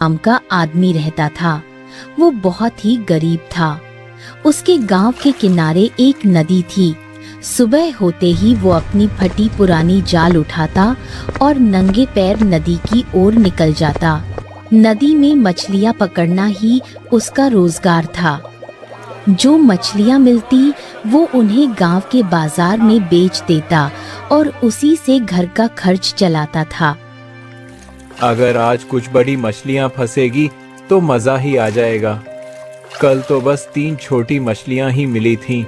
नाम का आदमी रहता था। वो बहुत ही गरीब था। उसके गांव के किनारे एक नदी थी। सुबह होते ही वो अपनी फटी पुरानी जाल उठाता और नंगे पैर नदी की ओर निकल जाता। नदी में मछलियां पकड़ना ही उसका रोजगार था। जो मछलियां मिलती वो उन्हें गांव के बाजार में बेच देता और उसी से घर का खर्च चलाता था। अगर आज कुछ बड़ी मछलियां फंसेगी तो मजा ही आ जाएगा। कल तो बस 3 छोटी मछलियां ही मिली थीं।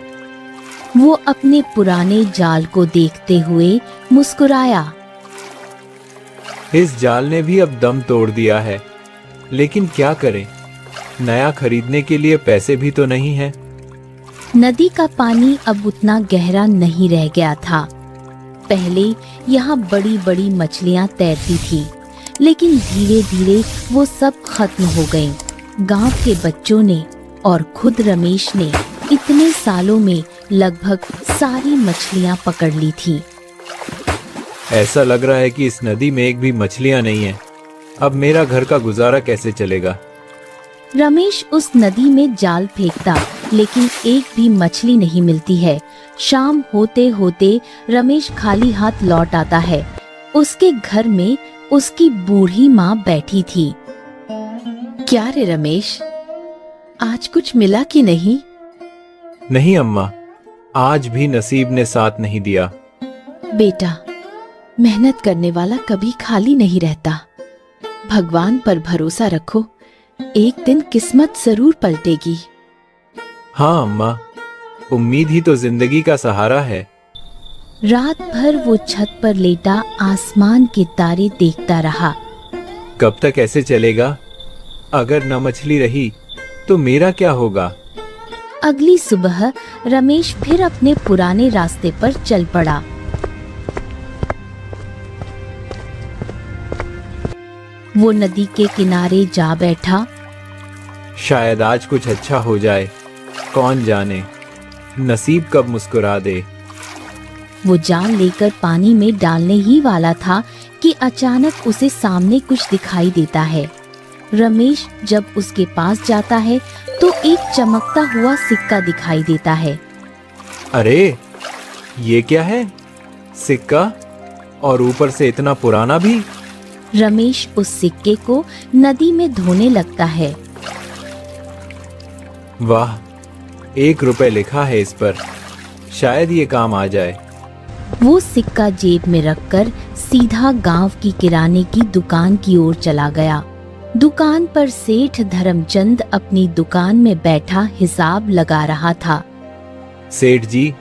वो अपने पुराने जाल को देखते हुए मुस्कुराया। इस जाल ने भी अब दम तोड़ दिया है, लेकिन क्या करें, नया खरीदने के लिए पैसे भी तो नहीं है। नदी का पानी अब उतना गहरा नहीं रह गया था। पहले यहाँ बड़ी बड़ी मछलियाँ तैरती थी, लेकिन धीरे धीरे वो सब खत्म हो गईं। गांव के बच्चों ने और खुद रमेश ने इतने सालों में लगभग सारी मछलियाँ पकड़ ली थी। ऐसा लग रहा है कि इस नदी में एक भी मछलियां नहीं है। अब मेरा घर का गुजारा कैसे चलेगा। रमेश उस नदी में जाल फेंकता, लेकिन एक भी मछली नहीं मिलती है। शाम होते होते रमेश खाली हाथ लौट आता है। उसके घर में उसकी बूढ़ी माँ बैठी थी। क्या रे रमेश, आज कुछ मिला कि नहीं? नहीं अम्मा, आज भी नसीब ने साथ नहीं दिया। बेटा, मेहनत करने वाला कभी खाली नहीं रहता। भगवान पर भरोसा रखो, एक दिन किस्मत जरूर पलटेगी। हाँ अम्मा, उम्मीद ही तो जिंदगी का सहारा है। रात भर वो छत पर लेटा आसमान के तारे देखता रहा। कब तक ऐसे चलेगा? अगर न मछली रही तो मेरा क्या होगा। अगली सुबह रमेश फिर अपने पुराने रास्ते पर चल पड़ा। वो नदी के किनारे जा बैठा। शायद आज कुछ अच्छा हो जाए, कौन जाने, नसीब कब मुस्कुरा दे। वो जाल लेकर पानी में डालने ही वाला था कि अचानक उसे सामने कुछ दिखाई देता है। रमेश जब उसके पास जाता है तो एक चमकता हुआ सिक्का दिखाई देता है। अरे, ये क्या है? सिक्का, और ऊपर से इतना पुराना भी। रमेश उस सिक्के को नदी में धोने लगता है। वाह, 1 रुपए लिखा है इस पर, शायद ये काम आ जाए। वो सिक्का जेब में रखकर सीधा गांव की किराने की दुकान की ओर चला गया। दुकान पर सेठ धर्मचंद अपनी दुकान में बैठा हिसाब लगा रहा था। सेठ जी,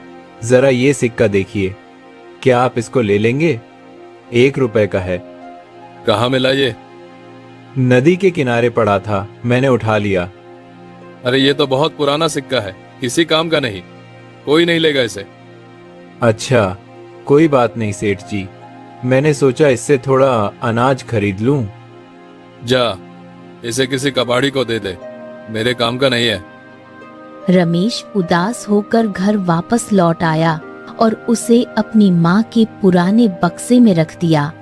जरा ये सिक्का देखिए, क्या आप इसको ले लेंगे? 1 रुपए का है। कहाँ मिला ये? नदी के किनारे पड़ा था, मैंने उठा लिया। अरे ये तो बहुत पुराना सिक्का है, किसी काम का नहीं, कोई नहीं लेगा इसे। अच्छा, कोई बात नहीं सेठ जी, मैंने सोचा इससे थोड़ा अनाज खरीद लूं। जा, इसे किसी कबाड़ी को दे दे, मेरे काम का नहीं है। रमेश उदास होकर घर वापस लौट आया और उसे अपनी माँ के पुराने बक्से में रख दिया।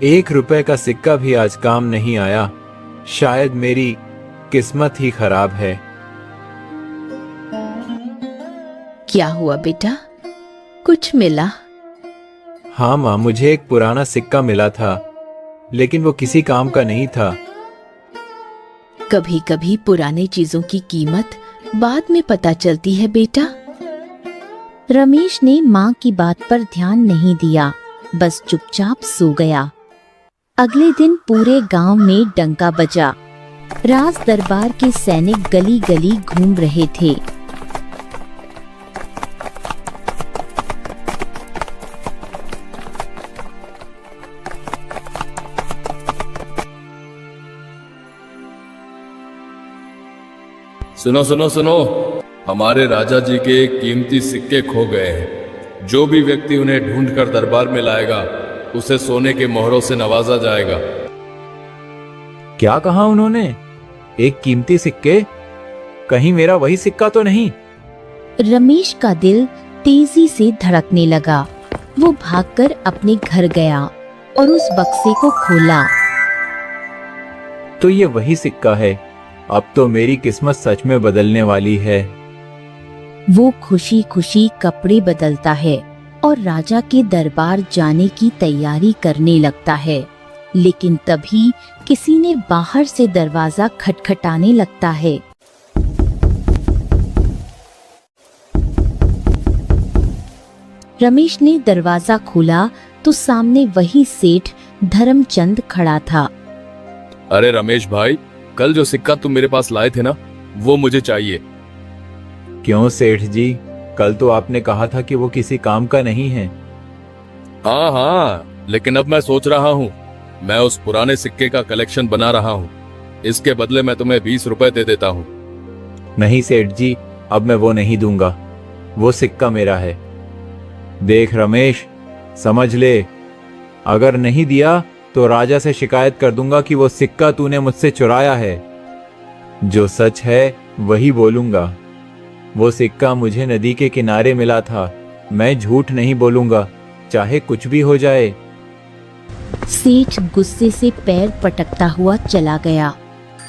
1 रुपए का सिक्का भी आज काम नहीं आया। शायद मेरी किस्मत ही खराब है। क्या हुआ बेटा, कुछ मिला? हाँ माँ, मुझे एक पुराना सिक्का मिला था, लेकिन वो किसी काम का नहीं था। कभी कभी पुराने चीजों की कीमत बाद में पता चलती है बेटा। रमेश ने माँ की बात पर ध्यान नहीं दिया, बस चुपचाप सो गया। अगले दिन पूरे गांव में डंका बजा। राज दरबार के सैनिक गली गली घूम रहे थे। सुनो सुनो सुनो, हमारे राजा जी के कीमती सिक्के खो गए हैं। जो भी व्यक्ति उन्हें ढूंढकर दरबार में लाएगा, उसे सोने के मोहरों से नवाजा जाएगा। क्या कहा उन्होंने? एक कीमती सिक्के? कहीं मेरा वही सिक्का तो नहीं? रमेश का दिल तेजी से धड़कने लगा। वो भागकर अपने घर गया और उस बक्से को खोला। तो ये वही सिक्का है। अब तो मेरी किस्मत सच में बदलने वाली है। वो खुशी खुशी कपड़े बदलता है और राजा के दरबार जाने की तैयारी करने लगता है। लेकिन तभी किसी ने बाहर से दरवाजा खटखटाने लगता है। रमेश ने दरवाजा खोला तो सामने वही सेठ धर्मचंद खड़ा था। अरे रमेश भाई, कल जो सिक्का तुम मेरे पास लाए थे ना, वो मुझे चाहिए। क्यों सेठ जी, कल तो आपने कहा था कि वो किसी काम का नहीं है। हाँ हाँ, लेकिन अब मैं सोच रहा हूँ, मैं उस पुराने सिक्के का कलेक्शन बना रहा हूँ। इसके बदले मैं तुम्हें 20 रुपए दे देता हूँ। नहीं सेठ जी, अब मैं वो नहीं दूंगा। वो सिक्का मेरा है। देख रमेश, समझ ले, अगर नहीं दिया तो राजा से शिकायत कर दूंगा कि वो सिक्का तूने मुझसे चुराया है। जो सच है वही बोलूंगा। वो सिक्का मुझे नदी के किनारे मिला था। मैं झूठ नहीं बोलूंगा, चाहे कुछ भी हो जाए। सेठ गुस्से से पैर पटकता हुआ चला गया।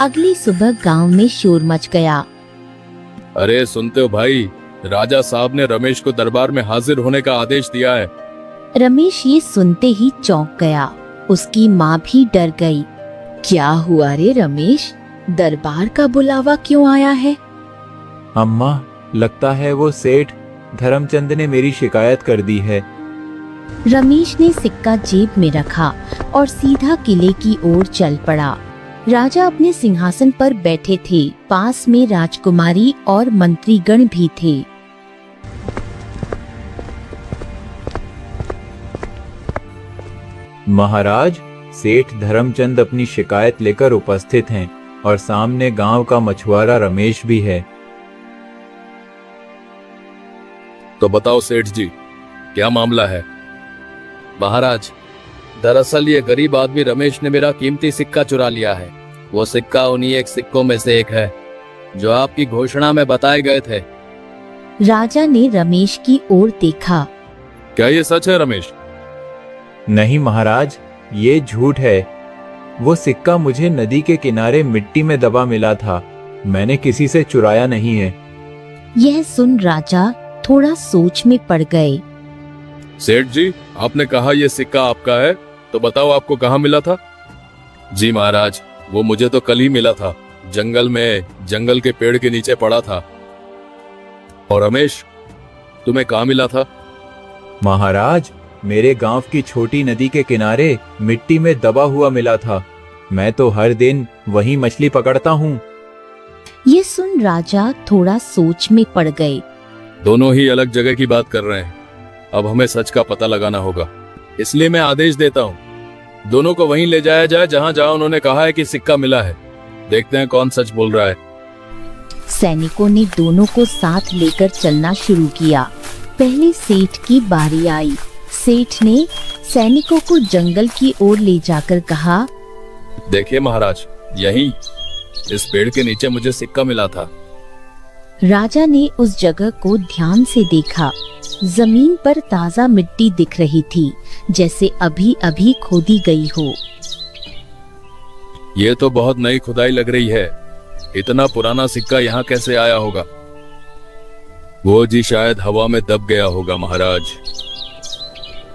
अगली सुबह गांव में शोर मच गया। अरे सुनते हो भाई, राजा साहब ने रमेश को दरबार में हाजिर होने का आदेश दिया है। रमेश ये सुनते ही चौंक गया। उसकी माँ भी डर गई। क्या हुआ रे रमेश, दरबार का बुलावा क्यों आया है? अम्मा, लगता है वो सेठ धर्मचंद ने मेरी शिकायत कर दी है। रमेश ने सिक्का जेब में रखा और सीधा किले की ओर चल पड़ा। राजा अपने सिंहासन पर बैठे थे। पास में राजकुमारी और मंत्रीगण भी थे। महाराज, सेठ धर्मचंद अपनी शिकायत लेकर उपस्थित हैं और सामने गांव का मछुआरा रमेश भी है। तो बताओ सेठ जी, क्या मामला है? महाराज, दरअसल ये गरीब आदमी रमेश ने मेरा कीमती सिक्का चुरा लिया है। वो सिक्का उन्हीं एक सिक्कों में से एक है जो आपकी घोषणा में बताए गए थे। राजा ने रमेश की ओर देखा। क्या ये सच है रमेश? नहीं महाराज, ये झूठ है। वो सिक्का मुझे नदी के किनारे मिट्टी में दबा मिला था। मैंने किसी से चुराया नहीं है। यह सुन राजा थोड़ा सोच में पड़ गए। सेठ जी, आपने कहा ये सिक्का आपका है, तो बताओ आपको कहाँ मिला था? जी महाराज, वो मुझे तो कल ही मिला था। जंगल में, जंगल के पेड़ के नीचे पड़ा था। और रमेश, तुम्हें कहाँ मिला था? महाराज, मेरे गांव की छोटी नदी के किनारे मिट्टी में दबा हुआ मिला था। मैं तो हर दिन वही मछली पकड़ता हूँ। ये सुन राजा थोड़ा सोच में पड़ गए। दोनों ही अलग जगह की बात कर रहे हैं। अब हमें सच का पता लगाना होगा। इसलिए मैं आदेश देता हूँ, दोनों को वहीं ले जाया जाए जहाँ जहाँ उन्होंने कहा है कि सिक्का मिला है। देखते हैं कौन सच बोल रहा है। सैनिकों ने दोनों को साथ लेकर चलना शुरू किया। पहले सेठ की बारी आई। सेठ ने सैनिकों को जंगल की ओर ले जाकर कहा, देखिए महाराज, यहीं इस पेड़ के नीचे मुझे सिक्का मिला था। राजा ने उस जगह को ध्यान से देखा। जमीन पर ताजा मिट्टी दिख रही थी, जैसे अभी अभी खोदी गई हो। ये तो बहुत नई खुदाई लग रही है। इतना पुराना सिक्का यहाँ कैसे आया होगा? वो जी शायद हवा में दब गया होगा महाराज।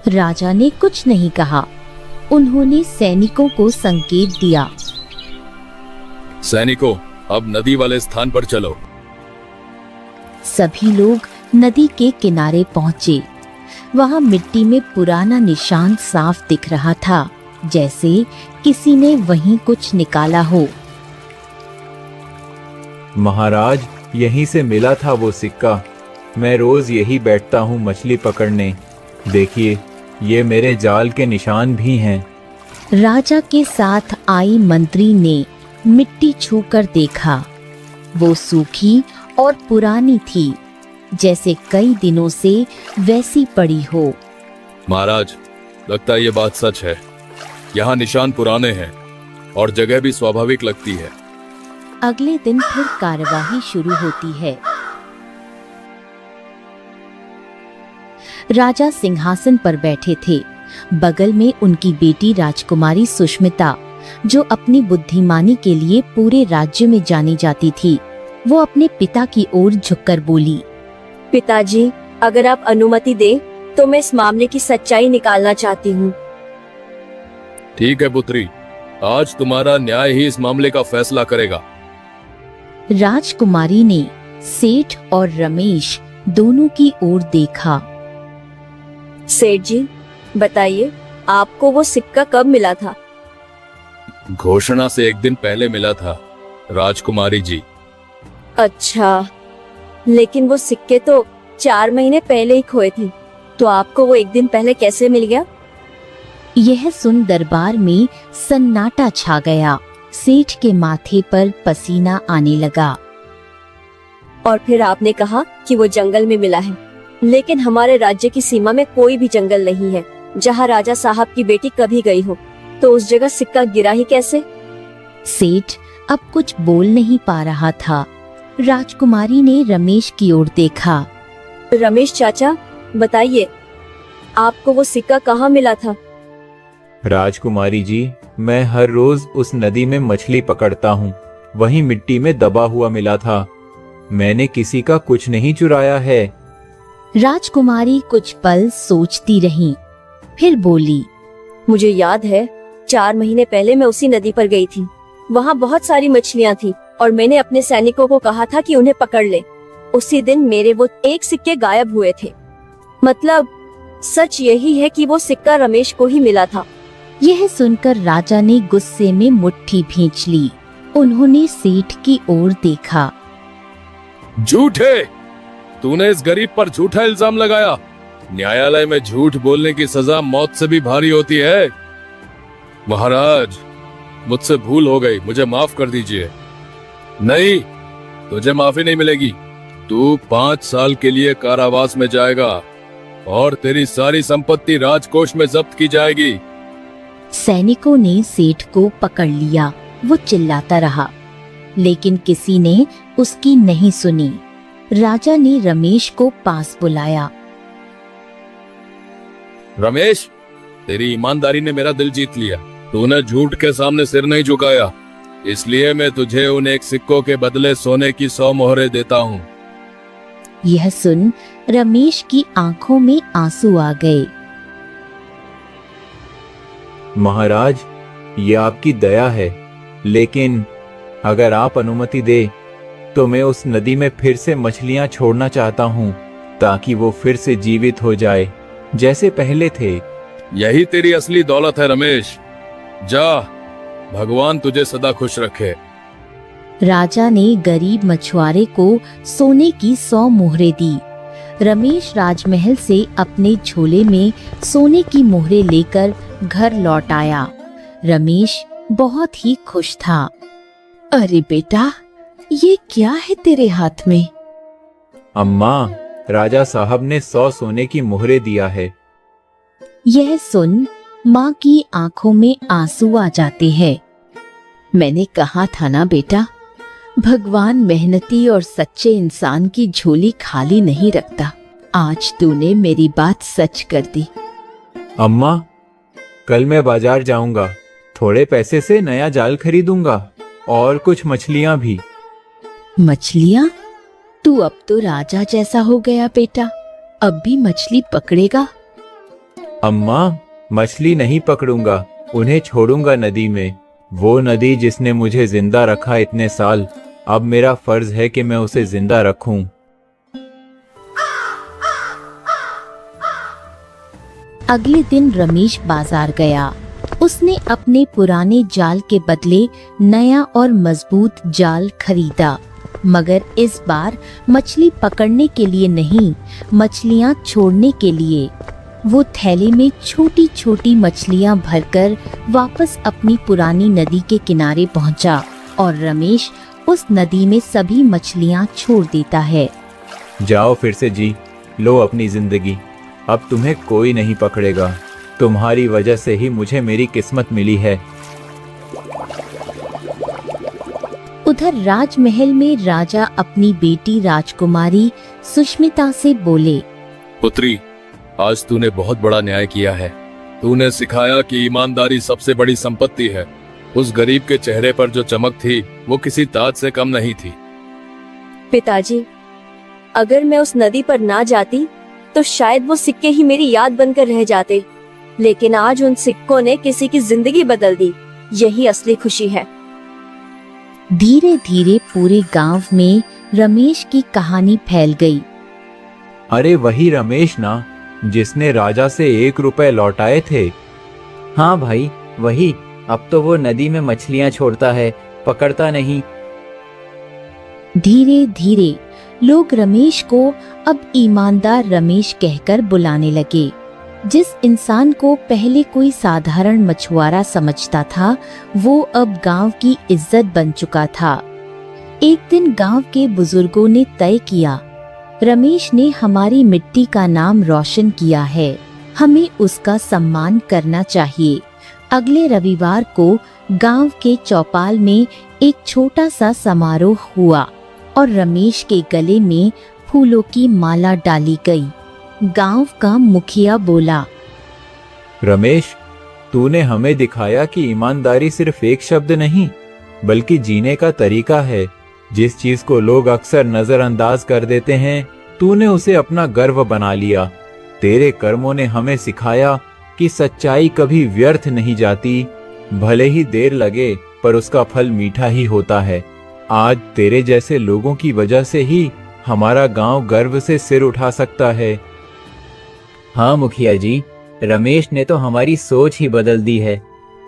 राजा ने कुछ नहीं कहा। उन्होंने सैनिकों को संकेत दिया। सैनिकों, अब नदी वाले स्थान पर चलो। सभी लोग नदी के किनारे पहुंचे। वहां मिट्टी में पुराना निशान साफ दिख रहा था, जैसे किसी ने वहीं कुछ निकाला हो। महाराज, यहीं से मिला था वो सिक्का। मैं रोज यही बैठता हूँ मछली पकड़ने। देखिए, ये मेरे जाल के निशान भी हैं। राजा के साथ आई मंत्री ने मिट्टी छूकर देखा। वो सूखी और पुरानी थी, जैसे कई दिनों से वैसी पड़ी हो। महाराज, लगता है ये बात सच है। यहाँ निशान पुराने हैं और जगह भी स्वाभाविक लगती है। अगले दिन फिर कार्यवाही शुरू होती है। राजा सिंहासन पर बैठे थे। बगल में उनकी बेटी राजकुमारी सुष्मिता, जो अपनी बुद्धिमानी के लिए पूरे राज्य में जानी जाती थी। वो अपने पिता की ओर झुककर बोली, पिताजी, अगर आप अनुमति दें तो मैं इस मामले की सच्चाई निकालना चाहती हूँ। ठीक है पुत्री, आज तुम्हारा न्याय ही इस मामले का फैसला करेगा। राजकुमारी ने सेठ और रमेश दोनों की ओर देखा। सेठ जी, बताइए, आपको वो सिक्का कब मिला था? घोषणा से एक दिन पहले मिला था राजकुमारी जी। अच्छा, लेकिन वो सिक्के तो 4 महीने पहले ही खोए थे, तो आपको वो एक दिन पहले कैसे मिल गया? यह सुन दरबार में सन्नाटा छा गया। सेठ के माथे पर पसीना आने लगा। और फिर आपने कहा कि वो जंगल में मिला है, लेकिन हमारे राज्य की सीमा में कोई भी जंगल नहीं है जहाँ राजा साहब की बेटी कभी गई हो, तो उस जगह सिक्का गिरा ही कैसे? सेठ अब कुछ बोल नहीं पा रहा था। राजकुमारी ने रमेश की ओर देखा। रमेश चाचा, बताइए, आपको वो सिक्का कहाँ मिला था? राजकुमारी जी, मैं हर रोज उस नदी में मछली पकड़ता हूँ, वहीं मिट्टी में दबा हुआ मिला था। मैंने किसी का कुछ नहीं चुराया है। राजकुमारी कुछ पल सोचती रही, फिर बोली, मुझे याद है, 4 महीने पहले मैं उसी नदी पर गई थी। वहाँ बहुत सारी मछलियाँ थी और मैंने अपने सैनिकों को कहा था कि उन्हें पकड़ ले। उसी दिन मेरे वो 1 सिक्के गायब हुए थे। मतलब सच यही है कि वो सिक्का रमेश को ही मिला था। यह सुनकर राजा ने गुस्से में मुट्ठी भींच ली। उन्होंने सेठ की ओर देखा। झूठे! तूने इस गरीब पर झूठा इल्जाम लगाया। न्यायालय में झूठ बोलने की सजा मौत से भी भारी होती है। महाराज, मुझसे भूल हो गई, मुझे माफ कर दीजिए। नहीं, तुझे माफी नहीं मिलेगी। तू 5 साल के लिए कारावास में जाएगा और तेरी सारी संपत्ति राजकोष में जब्त की जाएगी। सैनिकों ने सेठ को पकड़ लिया। वो चिल्लाता रहा, लेकिन किसी ने उसकी नहीं सुनी। राजा ने रमेश को पास बुलाया। रमेश, तेरी ईमानदारी ने मेरा दिल जीत लिया। तूने झूठ के सामने सिर नहीं झुकाया, इसलिए मैं तुझे उन 1 सिक्कों के बदले सोने की 100 मोहरें देता हूँ। यह सुन रमेश की आंखों में आंसू आ गए। महाराज, ये आपकी दया है, लेकिन अगर आप अनुमति दे तो मैं उस नदी में फिर से मछलियां छोड़ना चाहता हूँ, ताकि वो फिर से जीवित हो जाए जैसे पहले थे। यही तेरी असली दौलत है रमेश। जा, भगवान तुझे सदा खुश रखे। राजा ने गरीब मछुआरे को सोने की 100 मोहरें दी। रमेश राजमहल से अपने झोले में सोने की मोहरें लेकर घर लौट आया। रमेश बहुत ही खुश था। अरे बेटा, ये क्या है तेरे हाथ में? अम्मा, राजा साहब ने 100 सोने की मोहरें दिया है। यह सुन माँ की आंखों में आंसू आ जाते हैं। मैंने कहा था ना बेटा, भगवान मेहनती और सच्चे इंसान की झोली खाली नहीं रखता। आज तूने मेरी बात सच कर दी। अम्मा, कल मैं बाजार जाऊंगा, थोड़े पैसे से नया जाल खरीदूंगा और कुछ मछलियां भी। मछलियाँ? तू अब तो राजा जैसा हो गया बेटा, अब भी मछली पकड़ेगा? अम्मा, मछली नहीं पकड़ूंगा, उन्हें छोड़ूंगा नदी में। वो नदी जिसने मुझे जिंदा रखा इतने साल, अब मेरा फर्ज है कि मैं उसे जिंदा रखूं। अगले दिन रमेश बाजार गया। उसने अपने पुराने जाल के बदले नया और मजबूत जाल खरीदा, मगर इस बार मछली पकड़ने के लिए नहीं, मछलियाँ छोड़ने के लिए। वो थैले में छोटी छोटी मछलियाँ भरकर वापस अपनी पुरानी नदी के किनारे पहुंचा और रमेश उस नदी में सभी मछलियाँ छोड़ देता है। जाओ फिर से जी लो अपनी जिंदगी, अब तुम्हें कोई नहीं पकड़ेगा। तुम्हारी वजह से ही मुझे मेरी किस्मत मिली है। उधर राजमहल में राजा अपनी बेटी राजकुमारी सुष्मिता से बोले, पुत्री, आज तूने बहुत बड़ा न्याय किया है। तूने सिखाया कि ईमानदारी सबसे बड़ी संपत्ति है। उस गरीब के चेहरे पर जो चमक थी वो किसी ताज से कम नहीं थी। पिताजी, अगर मैं उस नदी पर ना जाती तो शायद वो सिक्के ही मेरी याद बनकर रह जाते, लेकिन आज उन सिक्कों ने किसी की जिंदगी बदल दी। यही असली खुशी है। धीरे धीरे पूरे गांव में रमेश की कहानी फैल गई। अरे वही रमेश ना, जिसने राजा से 1 रुपए लौटाए थे। हाँ भाई, वही। अब तो वो नदी में मछलियां छोड़ता है, पकड़ता नहीं। धीरे धीरे लोग रमेश को अब ईमानदार रमेश कहकर बुलाने लगे। जिस इंसान को पहले कोई साधारण मछुआरा समझता था, वो अब गांव की इज्जत बन चुका था। एक दिन गांव के बुजुर्गों ने तय किया, रमेश ने हमारी मिट्टी का नाम रोशन किया है, हमें उसका सम्मान करना चाहिए। अगले रविवार को गांव के चौपाल में एक छोटा सा समारोह हुआ और रमेश के गले में फूलों की माला डाली गई। गांव का मुखिया बोला, रमेश, तूने हमें दिखाया कि ईमानदारी सिर्फ एक शब्द नहीं, बल्कि जीने का तरीका है। जिस चीज को लोग अक्सर नजरअंदाज कर देते हैं, तूने उसे अपना गर्व बना लिया। तेरे कर्मों ने हमें सिखाया कि सच्चाई कभी व्यर्थ नहीं जाती, भले ही देर लगे पर उसका फल मीठा ही होता है। आज तेरे जैसे लोगों की वजह से ही हमारा गांव गर्व से सिर उठा सकता है। हाँ मुखिया जी, रमेश ने तो हमारी सोच ही बदल दी है।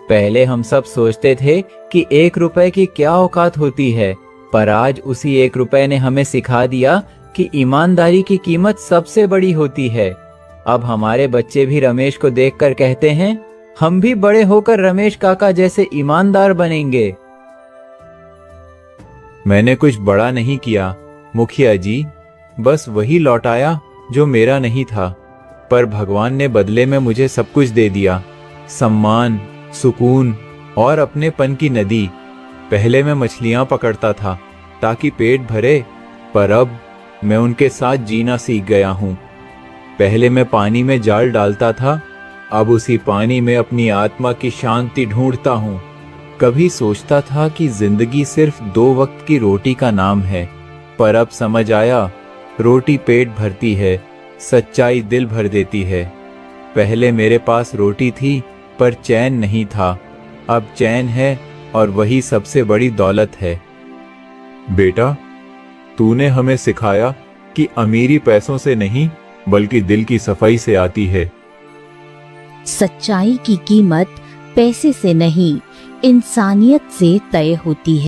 पहले हम सब सोचते थे कि 1 रुपए की क्या औकात होती है, पर आज उसी 1 रुपए ने हमें सिखा दिया कि ईमानदारी की कीमत सबसे बड़ी होती है। अब हमारे बच्चे भी रमेश को देखकर कहते हैं, हम भी बड़े होकर रमेश काका जैसे ईमानदार बनेंगे। मैंने कुछ बड़ा नहीं किया मुखिया जी, बस वही लौटाया जो मेरा नहीं था, पर भगवान ने बदले में मुझे सब कुछ दे दिया, सम्मान, सुकून और अपनेपन की नदी। पहले मैं मछलियां पकड़ता था ताकि पेट भरे, पर अब मैं उनके साथ जीना सीख गया हूँ। पहले मैं पानी में जाल डालता था, अब उसी पानी में अपनी आत्मा की शांति ढूंढता हूँ। कभी सोचता था कि जिंदगी सिर्फ 2 वक्त की रोटी का नाम है, पर अब समझ आया, रोटी पेट भरती है, सच्चाई दिल भर देती है। पहले मेरे पास रोटी थी पर चैन नहीं था, अब चैन है और वही सबसे बड़ी दौलत है। बेटा, तूने हमें सिखाया कि अमीरी पैसों से नहीं बल्कि दिल की सफाई से आती है। सच्चाई की कीमत पैसे से नहीं, इंसानियत से तय होती है।